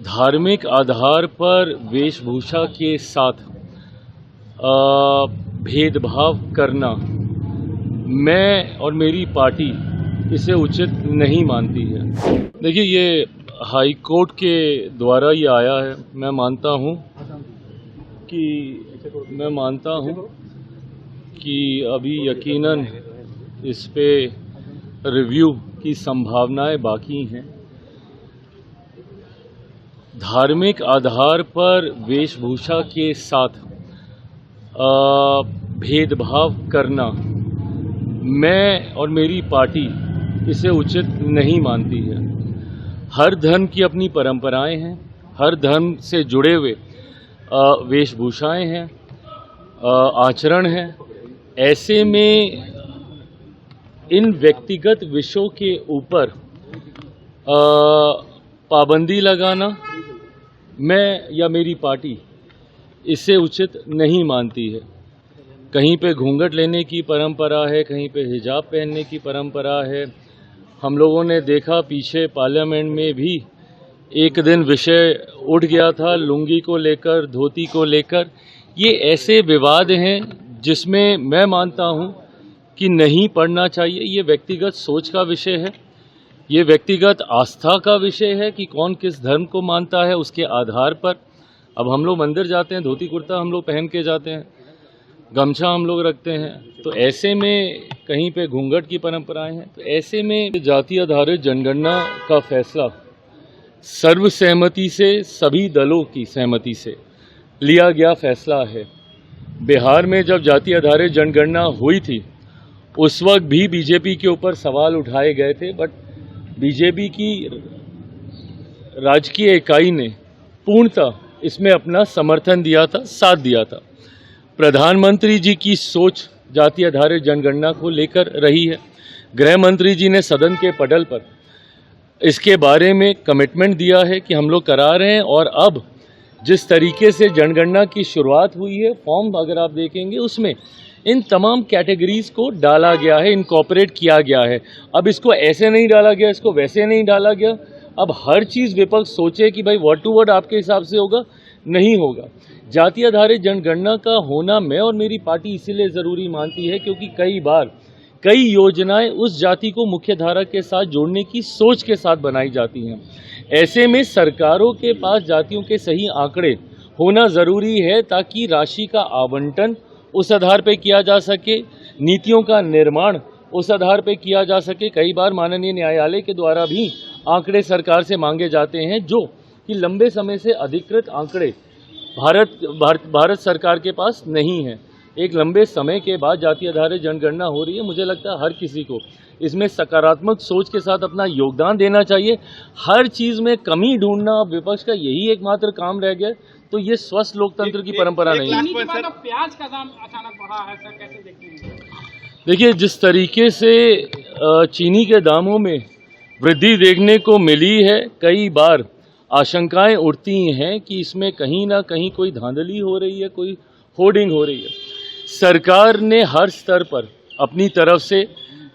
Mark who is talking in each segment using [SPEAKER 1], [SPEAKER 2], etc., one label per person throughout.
[SPEAKER 1] धार्मिक आधार पर वेशभूषा के साथ भेदभाव करना मैं और मेरी पार्टी इसे उचित नहीं मानती है। देखिए, ये हाई कोर्ट के द्वारा ये आया है। मैं मानता हूँ कि अभी यकीनन इस पे रिव्यू की संभावनाएं बाकी हैं। धार्मिक आधार पर वेशभूषा के साथ भेदभाव करना मैं और मेरी पार्टी इसे उचित नहीं मानती है। हर धर्म की अपनी परंपराएं हैं, हर धर्म से जुड़े हुए वेशभूषाएं हैं, आचरण हैं। ऐसे में इन व्यक्तिगत विषयों के ऊपर पाबंदी लगाना मैं या मेरी पार्टी इसे उचित नहीं मानती है। कहीं पे घूंघट लेने की परंपरा है, कहीं पे हिजाब पहनने की परंपरा है। हम लोगों ने देखा पीछे पार्लियामेंट में भी एक दिन विषय उठ गया था लुंगी को लेकर, धोती को लेकर। ये ऐसे विवाद हैं जिसमें मैं मानता हूं कि नहीं पढ़ना चाहिए। ये व्यक्तिगत सोच का विषय है, ये व्यक्तिगत आस्था का विषय है कि कौन किस धर्म को मानता है उसके आधार पर। अब हम लोग मंदिर जाते हैं, धोती कुर्ता हम लोग पहन के जाते हैं, गमछा हम लोग रखते हैं, तो ऐसे में कहीं पे घूंघट की परंपराएं हैं। तो ऐसे में जाति आधारित जनगणना का फैसला सर्वसहमति से, सभी दलों की सहमति से लिया गया फैसला है। बिहार में जब जाति आधारित जनगणना हुई थी उस वक्त भी बीजेपी के ऊपर सवाल उठाए गए थे, बट बीजेपी की राजकीय इकाई ने पूर्णतः इसमें अपना समर्थन दिया था, साथ दिया था। प्रधानमंत्री जी की सोच जाति आधारित जनगणना को लेकर रही है। गृह मंत्री जी ने सदन के पटल पर इसके बारे में कमिटमेंट दिया है कि हम लोग करा रहे हैं। और अब जिस तरीके से जनगणना की शुरुआत हुई है, फॉर्म अगर आप देखेंगे उसमें इन तमाम कैटेगरीज को डाला गया है, इनकॉर्पोरेट किया गया है। अब इसको ऐसे नहीं डाला गया, इसको वैसे नहीं डाला गया। अब हर चीज़ विपक्ष सोचे कि भाई वर्ड टू वर्ड आपके हिसाब से होगा, नहीं होगा। जाति आधारित जनगणना का होना मैं और मेरी पार्टी इसीलिए ज़रूरी मानती है क्योंकि कई बार कई योजनाएं उस जाति को मुख्य धारा के साथ जोड़ने की सोच के साथ बनाई जाती हैं। ऐसे में सरकारों के पास जातियों के सही आंकड़े होना ज़रूरी है ताकि राशि का आवंटन उस आधार पर किया जा सके, नीतियों का निर्माण उस आधार पर किया जा सके। कई बार माननीय न्यायालय के द्वारा भी आंकड़े सरकार से मांगे जाते हैं जो कि लंबे समय से अधिकृत आंकड़े भारत सरकार के पास नहीं है। एक लंबे समय के बाद जाति आधारित जनगणना हो रही है। मुझे लगता है हर किसी को इसमें सकारात्मक सोच के साथ अपना योगदान देना चाहिए। हर चीज़ में कमी ढूंढना विपक्ष का यही एकमात्र काम रह गया, तो ये स्वस्थ लोकतंत्र की परंपरा नहीं है।
[SPEAKER 2] प्याज का दाम अचानक बढ़ा है, सर कैसे देखते हैं?
[SPEAKER 1] देखिए, जिस तरीके से चीनी के दामों में वृद्धि देखने को मिली है, कई बार आशंकाएं उठती हैं कि इसमें कहीं ना कहीं कोई धांधली हो रही है, कोई होर्डिंग हो रही है। सरकार ने हर स्तर पर अपनी तरफ से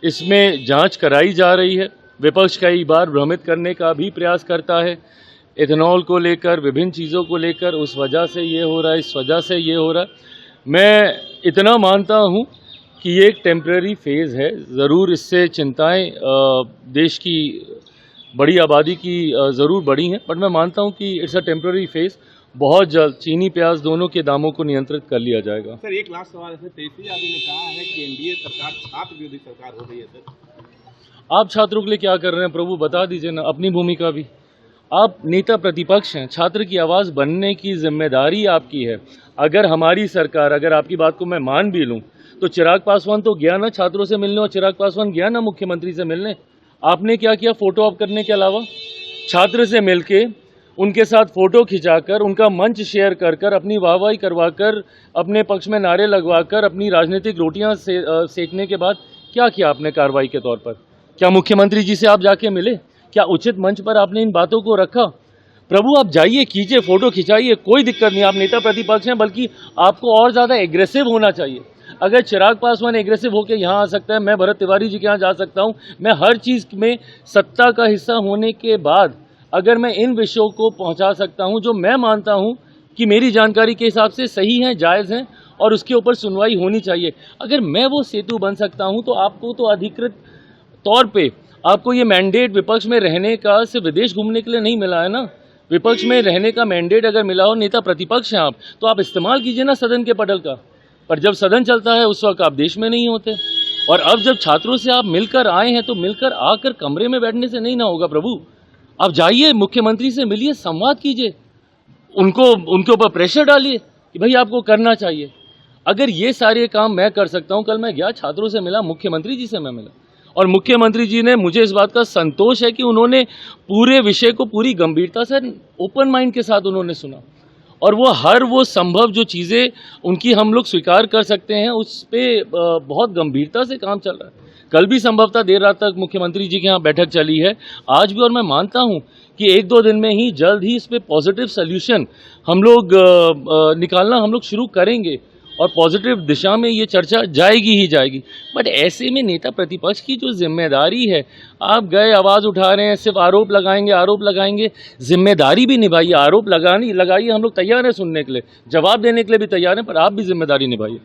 [SPEAKER 1] इसमें जांच कराई जा रही है। विपक्ष कई बार भ्रमित करने का भी प्रयास करता है, इथेनॉल को लेकर, विभिन्न चीज़ों को लेकर, उस वजह से ये हो रहा है, इस वजह से ये हो रहा है। मैं इतना मानता हूँ कि ये एक टेम्परेरी फेज़ है। ज़रूर इससे चिंताएं देश की बड़ी आबादी की ज़रूर बढ़ी हैं, बट मैं मानता हूं कि इट्स अ टेम्परेरी फेज़। बहुत जल्द चीनी प्याज दोनों के दामों को नियंत्रित कर लिया जाएगा।
[SPEAKER 2] सर, एक लास्ट सवाल है। तेजस्वी यादव ने कहा है कि एनडीए सरकार छात्र विरोधी सरकार हो रही है। सर,
[SPEAKER 1] आप छात्रों के लिए क्या कर रहे हैं प्रभु, बता दीजिए ना अपनी भूमिका भी। आप नेता प्रतिपक्ष हैं, छात्र की आवाज़ बनने की जिम्मेदारी आपकी है। अगर हमारी सरकार, अगर आपकी बात को मैं मान भी लूँ तो चिराग पासवान तो गया ना छात्रों से मिलने, और चिराग पासवान गया ना मुख्यमंत्री से मिलने। आपने क्या किया? फोटो ऑप करने के अलावा छात्र से मिलके उनके साथ फोटो खिंचाकर, उनका मंच शेयर कर कर, अपनी वाहवाही करवाकर, अपने पक्ष में नारे लगवाकर, अपनी राजनीतिक रोटियां सेकने के बाद क्या किया आपने कार्रवाई के तौर पर? क्या मुख्यमंत्री जी से आप जाके मिले? क्या उचित मंच पर आपने इन बातों को रखा? प्रभु, आप जाइए, कीजिए, फोटो खिंचाइए, कोई दिक्कत नहीं। आप नेता प्रतिपक्ष हैं, बल्कि आपको और ज़्यादा एग्रेसिव होना चाहिए। अगर चिराग पासवान एग्रेसिव होकर यहाँ आ सकता है, मैं भरत तिवारी जी के यहाँ जा सकता हूँ। मैं हर चीज़ में सत्ता का हिस्सा होने के बाद अगर मैं इन विषयों को पहुंचा सकता हूं जो मैं मानता हूं कि मेरी जानकारी के हिसाब से सही हैं, जायज़ हैं और उसके ऊपर सुनवाई होनी चाहिए, अगर मैं वो सेतु बन सकता हूं तो आपको तो अधिकृत तौर पे आपको ये मैंडेट विपक्ष में रहने का सिर्फ विदेश घूमने के लिए नहीं मिला है ना। विपक्ष में रहने का मैंडेट अगर मिला हो, नेता प्रतिपक्ष हैं आप, तो आप इस्तेमाल कीजिए ना सदन के पटल का। पर जब सदन चलता है उस वक्त आप देश में नहीं होते। और अब जब छात्रों से आप मिलकर आए हैं तो मिलकर आकर कमरे में बैठने से नहीं ना होगा प्रभु। आप जाइए, मुख्यमंत्री से मिलिए, संवाद कीजिए, उनके ऊपर प्रेशर डालिए कि भाई आपको करना चाहिए। अगर ये सारे काम मैं कर सकता हूं, कल मैं गया छात्रों से मिला, मुख्यमंत्री जी से मैं मिला और मुख्यमंत्री जी ने, मुझे इस बात का संतोष है कि उन्होंने पूरे विषय को पूरी गंभीरता से, ओपन माइंड के साथ उन्होंने सुना और वो संभव जो चीज़ें उनकी हम लोग स्वीकार कर सकते हैं उस पर बहुत गंभीरता से काम चल रहा है। कल भी संभवतः देर रात तक मुख्यमंत्री जी के यहाँ बैठक चली है, आज भी, और मैं मानता हूँ कि 1-2 दिन में ही जल्द ही इस पर पॉजिटिव सोल्यूशन हम लोग निकालना हम लोग शुरू करेंगे और पॉजिटिव दिशा में ये चर्चा जाएगी ही जाएगी। बट ऐसे में नेता प्रतिपक्ष की जो जिम्मेदारी है, आप गए आवाज़ उठा रहे हैं, सिर्फ आरोप लगाएंगे, जिम्मेदारी भी निभाइए। आरोप लगाइए, हम लोग तैयार हैं सुनने के लिए, जवाब देने के लिए भी तैयार हैं, पर आप भी जिम्मेदारी निभाइए।